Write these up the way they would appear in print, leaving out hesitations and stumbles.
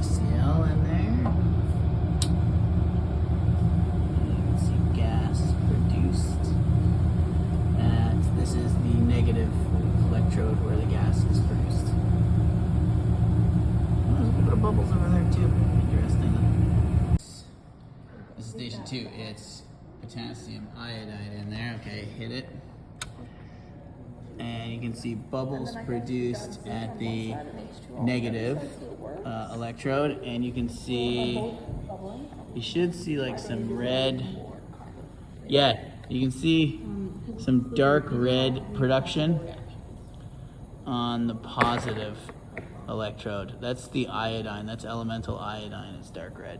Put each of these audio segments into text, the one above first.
HCl in there. You can see gas produced at, this is the negative electrode where the gas is produced. Oh, there's a little bit of bubbles over there too. Interesting. This is station 2. It's potassium iodide in there. Okay, hit it. And you can see bubbles produced at the negative electrode, and you can see, you should see like some red, yeah, you can see some dark red production on the positive electrode. That's the iodine, that's elemental iodine, it's dark red.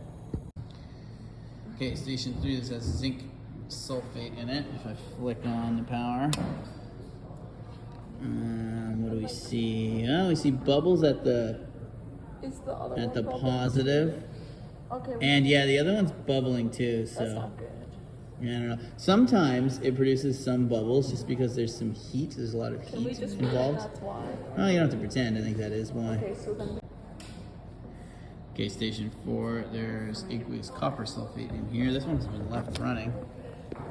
Okay, station 3, this has zinc sulfate in it. If I flick on the power, what do we see? Oh, we see bubbles at the positive. Okay. And yeah, the other one's bubbling too, so. That's not good. Yeah, I don't know. Sometimes it produces some bubbles just because there's some heat. There's a lot of Can we heat just involved. That's why. Oh, you don't have to pretend. I think that is why. Okay, so then. Okay, station 4, there's aqueous copper sulfate in here. This one's been left running.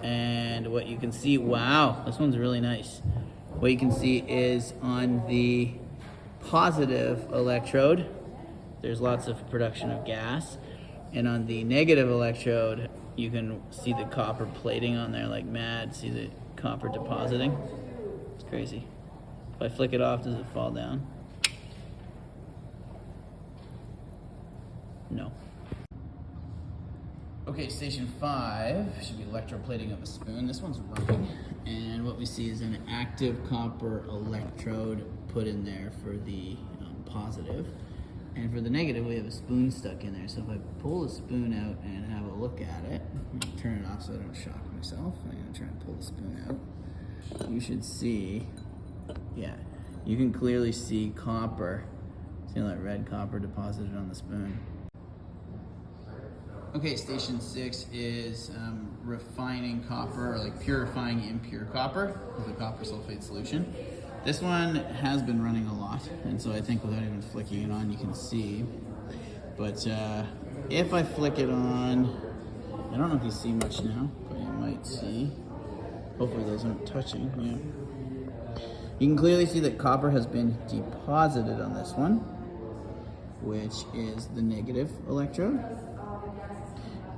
And what you can see, wow, this one's really nice. What you can see is on the positive electrode, there's lots of production of gas. And on the negative electrode, you can see the copper plating on there like mad. See the copper depositing? It's crazy. If I flick it off, does it fall down? No. Okay, station 5 should be electroplating of a spoon. This one's running, and what we see is an active copper electrode put in there for the positive, and for the negative we have a spoon stuck in there. So if I pull the spoon out and have a look at it, turn it off so I don't shock myself. I'm gonna try and pull the spoon out. You should see, yeah, you can clearly see copper. See that red copper deposited on the spoon. Okay, station 6 is refining copper, or like purifying impure copper with a copper sulfate solution. This one has been running a lot, and so I think without even flicking it on, you can see. But if I flick it on, I don't know if you see much now, but you might see. Hopefully those aren't touching, yeah. You can clearly see that copper has been deposited on this one, which is the negative electrode.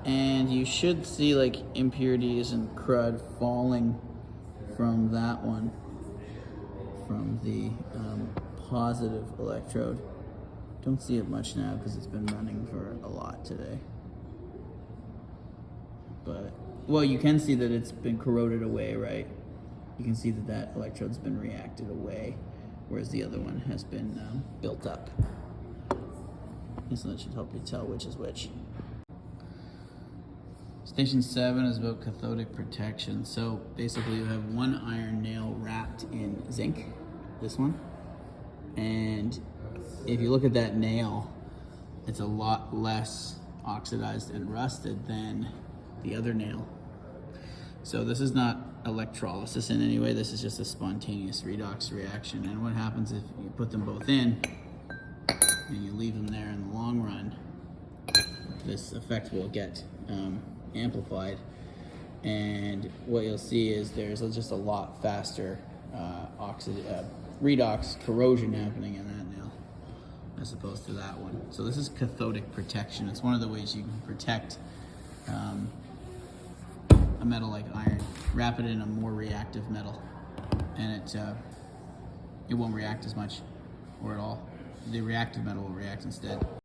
And you should see like impurities and crud falling from that one, from the positive electrode. Don't see it much now because it's been running for a lot today. But, well, you can see that it's been corroded away, right? You can see that that electrode's been reacted away, whereas the other one has been built up. So that should help you tell which is which. Station 7 is about cathodic protection. So basically you have one iron nail wrapped in zinc, this one. And if you look at that nail, it's a lot less oxidized and rusted than the other nail. So this is not electrolysis in any way, this is just a spontaneous redox reaction. And what happens if you put them both in and you leave them there in the long run, this effect will get amplified, and what you'll see is there's just a lot faster redox corrosion happening in that nail as opposed to that one. So this is cathodic protection. It's one of the ways you can protect a metal like iron. Wrap it in a more reactive metal, and it won't react as much or at all. The reactive metal will react instead.